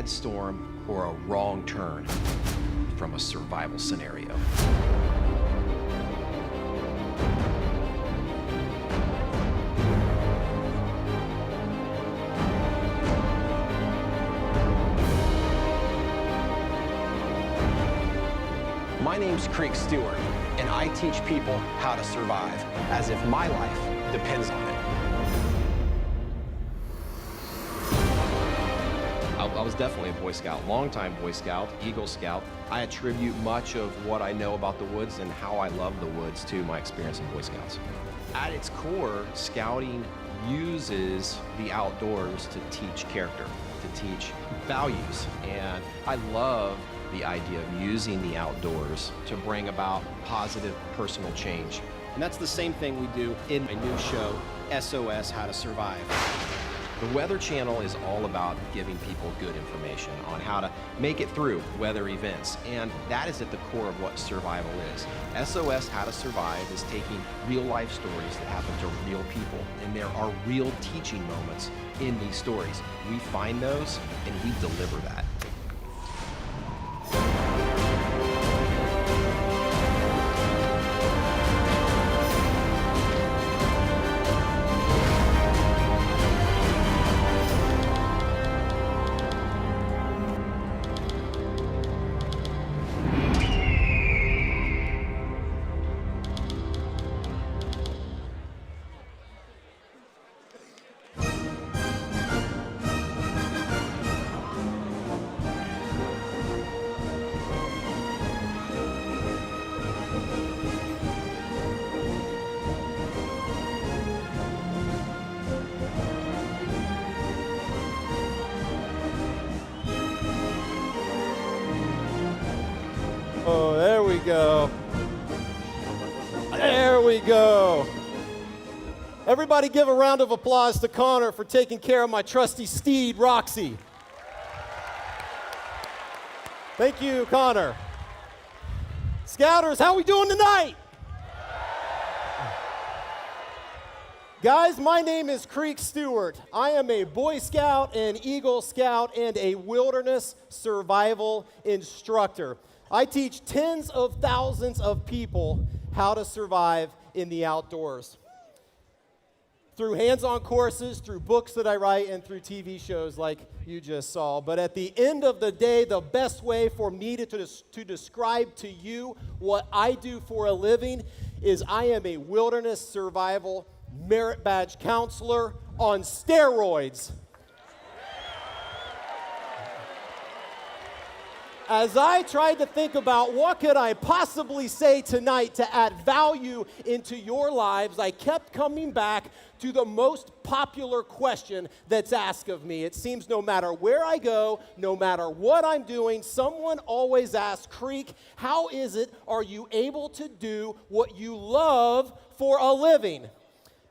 bad storm or a wrong turn from a survival scenario. My name's Stewart, and I teach people how to survive as if my life depends on it. I was definitely a Boy Scout, longtime Boy Scout, Eagle Scout. I attribute much of what I know about the woods and how I love the woods to my experience in Boy Scouts. At its core, scouting uses the outdoors to teach character, to teach values, and I love the idea of using the outdoors to bring about positive personal change. And that's the same thing we do in my new show, SOS, How to Survive. The Weather Channel is all about giving people good information on how to make it through weather events, and that is at the core of what survival is. SOS How to Survive is taking real-life stories that happen to real people, and there are real teaching moments in these stories. We find those, and we deliver that. Oh, there we go. There we go. Everybody give a round of applause to Connor for taking care of my trusty steed, Roxy. Thank you, Connor. Scouters, how we doing tonight? Guys, my name is Stewart. I am a Boy Scout, an Eagle Scout, and a wilderness survival instructor. I teach tens of thousands of people how to survive in the outdoors. Through hands-on courses, through books that I write, and through TV shows like you just saw. But at the end of the day, the best way for me to describe to you what I do for a living is I am a wilderness survival merit badge counselor on steroids. As I tried to think about what could I possibly say tonight to add value into your lives, I kept coming back to the most popular question that's asked of me. It seems no matter where I go, no matter what I'm doing, someone always asks, Creek, how is it are you able to do what you love for a living?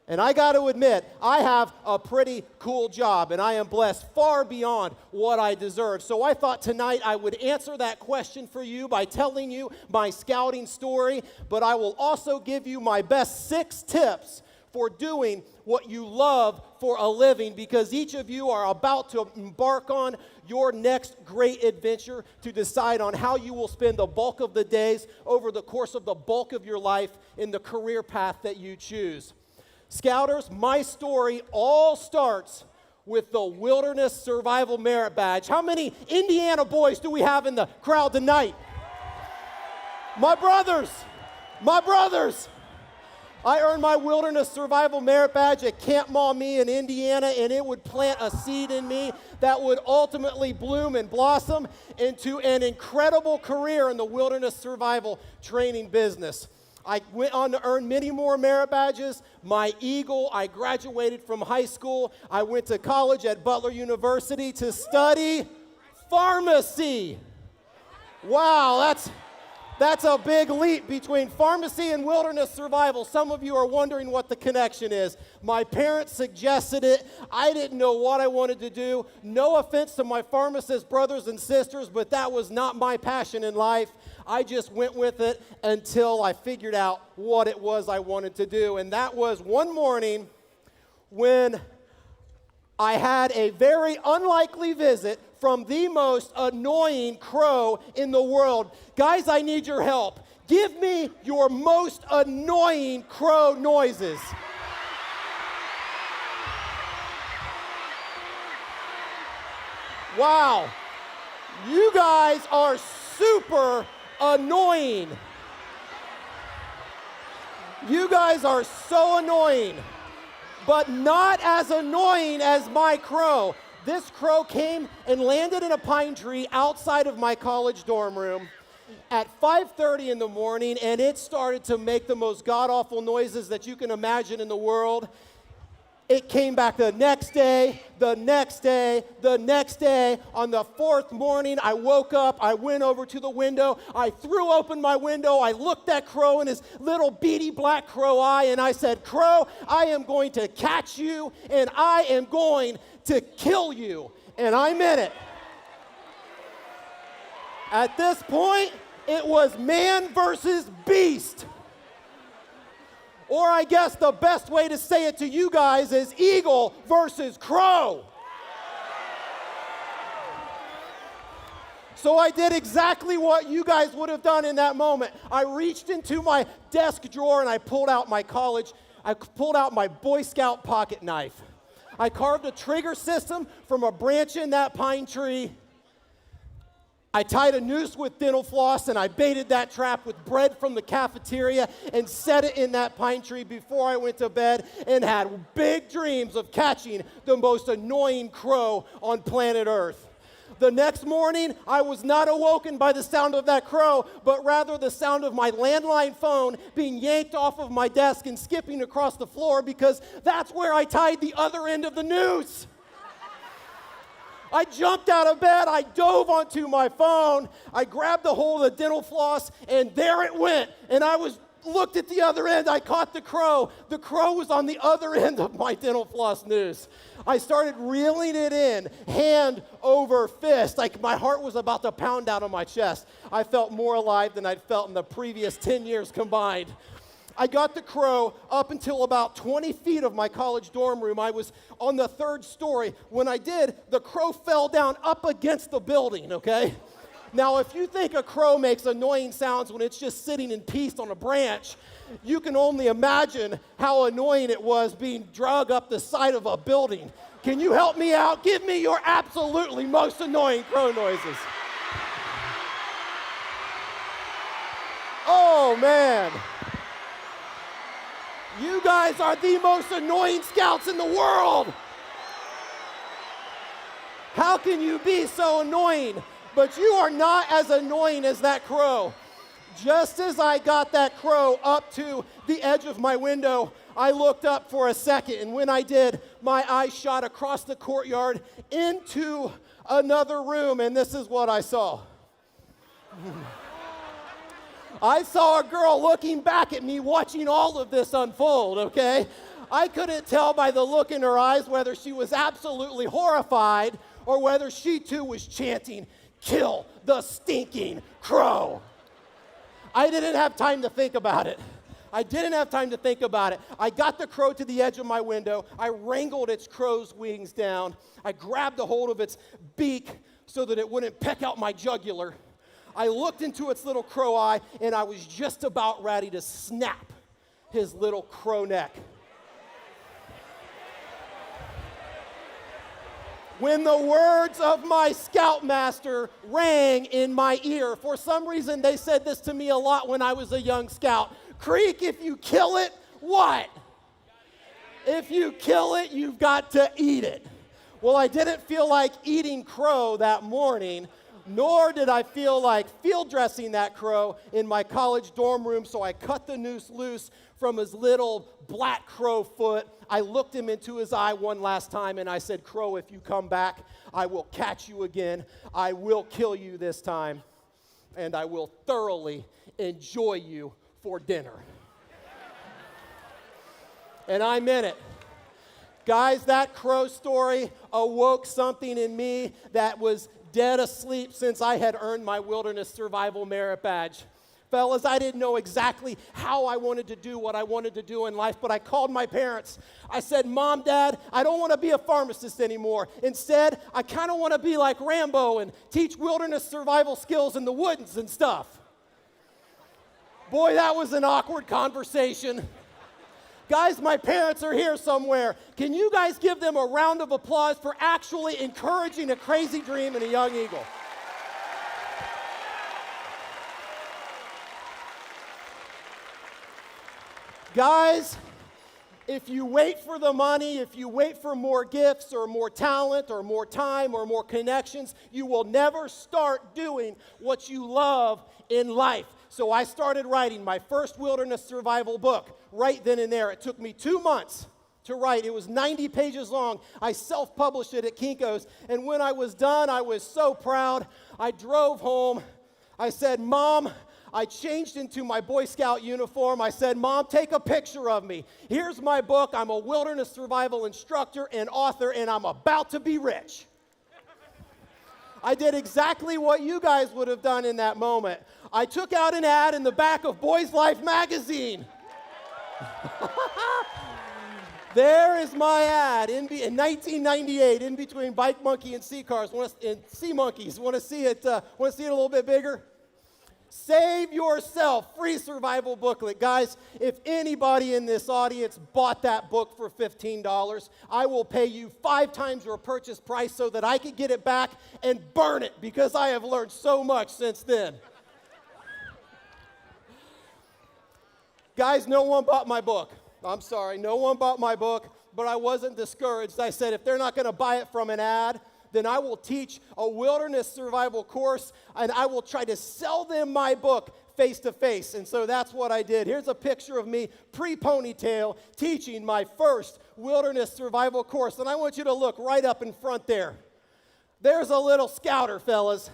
And I got to admit, I have a pretty cool job, and I am blessed far beyond what I deserve. So I thought tonight I would answer that question for you by telling you my scouting story, but I will also give you my best 6 tips for doing what you love for a living, because each of you are about to embark on your next great adventure to decide on how you will spend the bulk of the days over the course of the bulk of your life in the career path that you choose. Scouters, my story all starts with the Wilderness Survival Merit Badge. How many Indiana boys do we have in the crowd tonight? My brothers. I earned my Wilderness Survival Merit Badge at Camp Maumee in Indiana, and it would plant a seed in me that would ultimately bloom and blossom into an incredible career in the wilderness survival training business. I went on to earn many more merit badges. My Eagle, I graduated from high school. I went to college at Butler University to study pharmacy. Wow, that's a big leap between pharmacy and wilderness survival. Some of you are wondering what the connection is. My parents suggested it. I didn't know what I wanted to do. No offense to my pharmacist brothers and sisters, but that was not my passion in life. I just went with it until I figured out what it was I wanted to do. And that was one morning when I had a very unlikely visit from the most annoying crow in the world. Guys, I need your help. Give me your most annoying crow noises. Wow. You guys are super annoying. You guys are so annoying, but not as annoying as my crow. This crow came and landed in a pine tree outside of my college dorm room at 5:30 in the morning, and it started to make the most god-awful noises that you can imagine in the world. It came back the next day, the next day, the next day. On the fourth morning, I woke up, I went over to the window, I threw open my window, I looked at Crow in his little beady black crow eye, and I said, Crow, I am going to catch you, and I am going to kill you. And I meant it. At this point, it was man versus beast. Or I guess the best way to say it to you guys is eagle versus crow. So I did exactly what you guys would have done in that moment. I reached into my desk drawer and I pulled out my Boy Scout pocket knife. I carved a trigger system from a branch in that pine tree. I tied a noose with dental floss and I baited that trap with bread from the cafeteria and set it in that pine tree before I went to bed and had big dreams of catching the most annoying crow on planet Earth. The next morning, I was not awoken by the sound of that crow, but rather the sound of my landline phone being yanked off of my desk and skipping across the floor because that's where I tied the other end of the noose. I jumped out of bed, I dove onto my phone, I grabbed the hold of the dental floss, and there it went. And looked at the other end, I caught the crow. The crow was on the other end of my dental floss noose. I started reeling it in, hand over fist, like my heart was about to pound out of my chest. I felt more alive than I'd felt in the previous 10 years combined. I got the crow up until about 20 feet of my college dorm room. I was on the third story. When I did, the crow fell down up against the building, okay? Now, if you think a crow makes annoying sounds when it's just sitting in peace on a branch, you can only imagine how annoying it was being dragged up the side of a building. Can you help me out? Give me your absolutely most annoying crow noises. Oh, man. You guys are the most annoying scouts in the world. How can you be so annoying? But you are not as annoying as that crow. Just as I got that crow up to the edge of my window, I looked up for a second, and when I did, my eyes shot across the courtyard into another room, and this is what I saw. I saw a girl looking back at me watching all of this unfold, okay? I couldn't tell by the look in her eyes whether she was absolutely horrified or whether she too was chanting, "Kill the stinking crow." I didn't have time to think about it. I got the crow to the edge of my window. I wrangled its crow's wings down. I grabbed a hold of its beak so that it wouldn't peck out my jugular. I looked into its little crow eye, and I was just about ready to snap his little crow neck. When the words of my scoutmaster rang in my ear, for some reason they said this to me a lot when I was a young scout. Creek, if you kill it, what? If you kill it, you've got to eat it. Well, I didn't feel like eating crow that morning, nor did I feel like field dressing that crow in my college dorm room, so I cut the noose loose from his little black crow foot. I looked him into his eye one last time, and I said, "Crow, if you come back, I will catch you again. I will kill you this time, and I will thoroughly enjoy you for dinner." And I meant it. Guys, that crow story awoke something in me that was dead asleep since I had earned my wilderness survival merit badge. Fellas, I didn't know exactly how I wanted to do what I wanted to do in life, but I called my parents. I said, Mom, Dad, I don't want to be a pharmacist anymore. Instead, I kind of want to be like Rambo and teach wilderness survival skills in the woods and stuff. Boy, that was an awkward conversation. Guys, my parents are here somewhere. Can you guys give them a round of applause for actually encouraging a crazy dream in a young eagle? Guys, if you wait for the money, if you wait for more gifts or more talent or more time or more connections, you will never start doing what you love in life. So I started writing my first wilderness survival book right then and there. It took me 2 months to write. It was 90 pages long. I self-published it at Kinko's, and when I was done, I was so proud. I drove home. I said, Mom, I changed into my Boy Scout uniform. I said, Mom, take a picture of me. Here's my book. I'm a wilderness survival instructor and author, and I'm about to be rich. I did exactly what you guys would have done in that moment. I took out an ad in the back of Boys Life magazine. There is my ad in 1998, in between Bike Monkey and Sea Cars, and Sea Monkeys. Want to see it? Want to see it a little bit bigger? Save Yourself, free survival booklet. Guys, if anybody in this audience bought that book for $15, I will pay you 5 times your purchase price so that I can get it back and burn it, because I have learned so much since then. Guys, no one bought my book. I'm sorry, no one bought my book, but I wasn't discouraged. I said, if they're not going to buy it from an ad, then I will teach a wilderness survival course, and I will try to sell them my book face to face. And so that's what I did. Here's a picture of me pre-ponytail teaching my first wilderness survival course. And I want you to look right up in front there. There's a little scouter, fellas.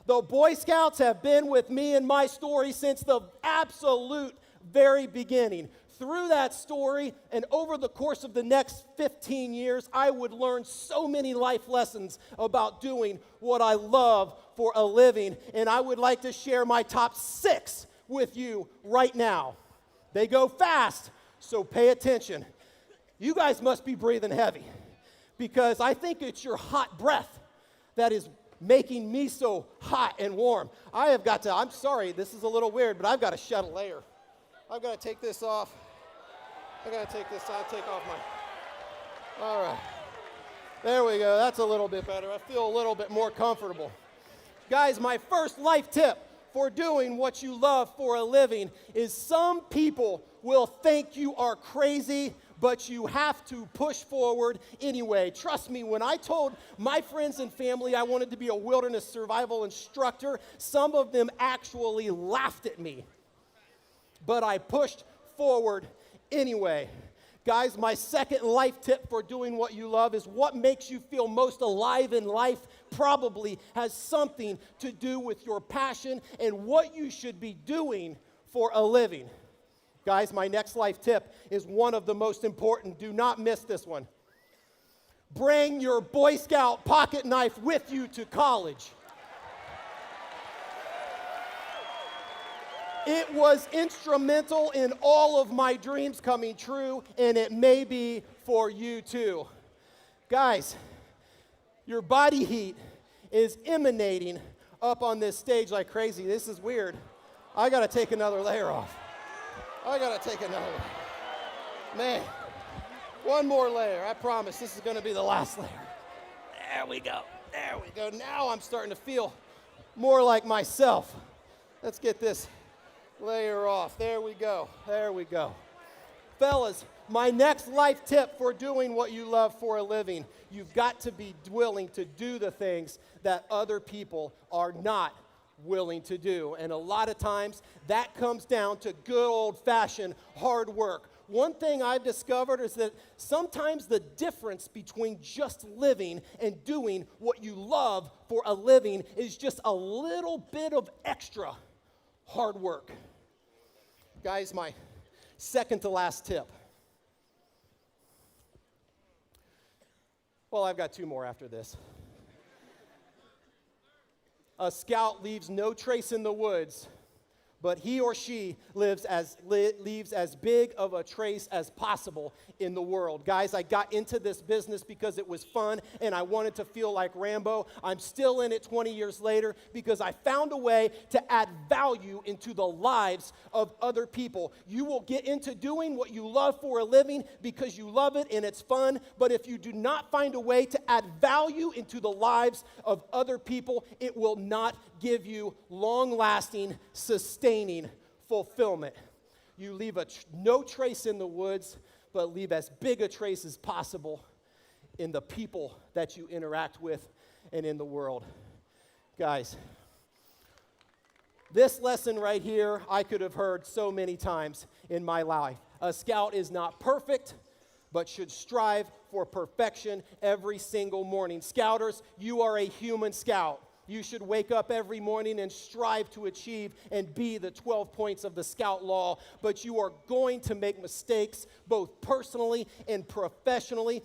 The Boy Scouts have been with me in my story since the absolute very beginning. Through that story and over the course of the next 15 years, I would learn so many life lessons about doing what I love for a living. And I would like to share my top 6 with you right now. They go fast, so pay attention. You guys must be breathing heavy, because I think it's your hot breath that is making me so hot and warm. I'm sorry, this is a little weird, but I've got to shed a layer. I've got to take this off. I gotta take this out, take off my, all right. There we go, that's a little bit better. I feel a little bit more comfortable. Guys, my first life tip for doing what you love for a living is some people will think you are crazy, but you have to push forward anyway. Trust me, when I told my friends and family I wanted to be a wilderness survival instructor, some of them actually laughed at me. But I pushed forward anyway. Guys, my second life tip for doing what you love is what makes you feel most alive in life probably has something to do with your passion and what you should be doing for a living. Guys, my next life tip is one of the most important. Do not miss this one. Bring your Boy Scout pocket knife with you to college. It was instrumental in all of my dreams coming true, and it may be for you too. Guys, your body heat is emanating up on this stage like crazy. This is weird. I gotta take another layer off. Man, one more layer. I promise this is gonna be the last layer. There we go. Now I'm starting to feel more like myself. Let's get this layer off. There we go. Fellas, my next life tip for doing what you love for a living, you've got to be willing to do the things that other people are not willing to do. And a lot of times that comes down to good old-fashioned hard work. One thing I've discovered is that sometimes the difference between just living and doing what you love for a living is just a little bit of extra hard work. Guys, my second to last tip. Well, I've got 2 more after this. A scout leaves no trace in the woods but he or she leaves as big of a trace as possible in the world. Guys, I got into this business because it was fun and I wanted to feel like Rambo. I'm still in it 20 years later because I found a way to add value into the lives of other people. You will get into doing what you love for a living because you love it and it's fun, but if you do not find a way to add value into the lives of other people, it will not give you long-lasting, sustaining fulfillment. You leave no trace in the woods, but leave as big a trace as possible in the people that you interact with and in the world. Guys, this lesson right here, I could have heard so many times in my life. A scout is not perfect, but should strive for perfection every single morning. Scouters, you are a human scout. You should wake up every morning and strive to achieve and be the 12 points of the scout law, but you are going to make mistakes both personally and professionally.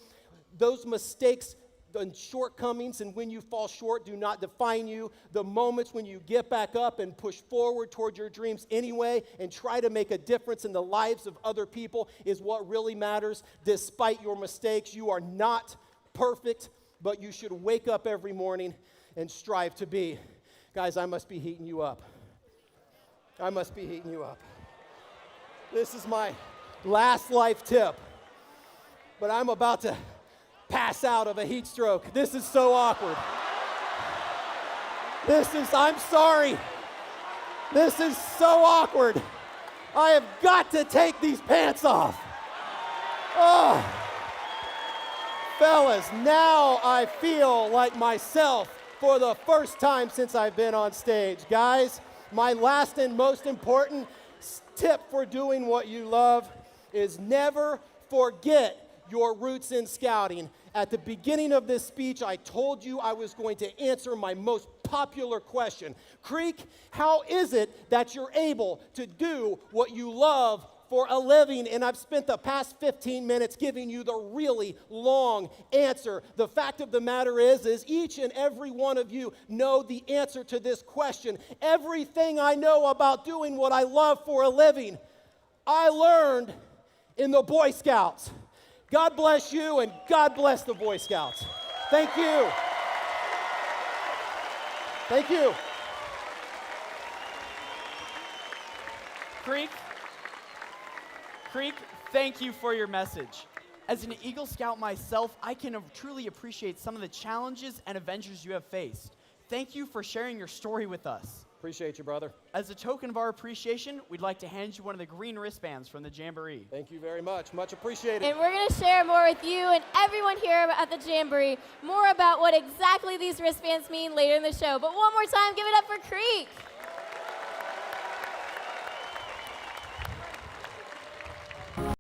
Those mistakes and shortcomings and when you fall short do not define you. The moments when you get back up and push forward toward your dreams anyway and try to make a difference in the lives of other people is what really matters. Despite your mistakes, you are not perfect, but you should wake up every morning and strive to be. Guys, I must be heating you up. I must be heating you up. This is my last life tip, but I'm about to pass out of a heat stroke. This is so awkward. I'm sorry. This is so awkward. I have got to take these pants off. Oh. Fellas, now I feel like myself for the first time since I've been on stage. Guys, my last and most important tip for doing what you love is never forget your roots in scouting. At the beginning of this speech, I told you I was going to answer my most popular question. Creek, how is it that you're able to do what you love for a living? And I've spent the past 15 minutes giving you the really long answer. The fact of the matter is each and every one of you know the answer to this question. Everything I know about doing what I love for a living, I learned in the Boy Scouts. God bless you and God bless the Boy Scouts. Thank you. Thank you. Creek, thank you for your message. As an Eagle Scout myself, I can truly appreciate some of the challenges and adventures you have faced. Thank you for sharing your story with us. Appreciate you, brother. As a token of our appreciation, we'd like to hand you one of the green wristbands from the Jamboree. Thank you very much. Much appreciated. And we're going to share more with you and everyone here at the Jamboree, more about what exactly these wristbands mean later in the show. But one more time, give it up for Creek.